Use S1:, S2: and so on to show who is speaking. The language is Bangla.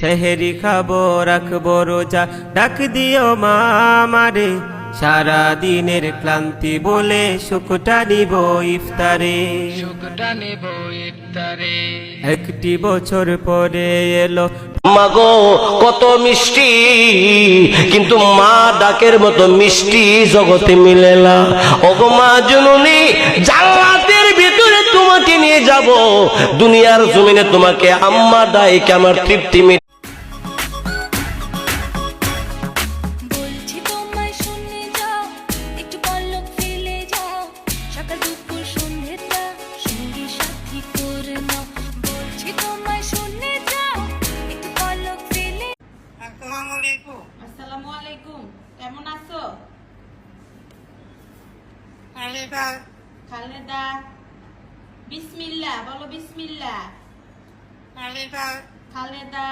S1: সেহেরি খাবো রাখবো রোজা, ডাক দিও মা আমারে, সারা দিনের ক্লান্তি বলে সুখটা নিব ইফতারে। একটি বছর পরে এলো
S2: মাগো কত মিষ্টি, কিন্তু মা ডাকের মতো মিষ্টি জগতে মিলে না। ওগো মা জননী, জান্নাতের ভিতরে তোমাকে নিয়ে যাব, দুনিয়ার জমিনে তোমাকে আম্মা ডাকে আমার তৃপ্তি মিটে।
S3: আসসালামু আলাইকুম, কেমন আছো? খালেদা, বিসমিল্লাহ বলো, বিসমিল্লাহ। খালেদা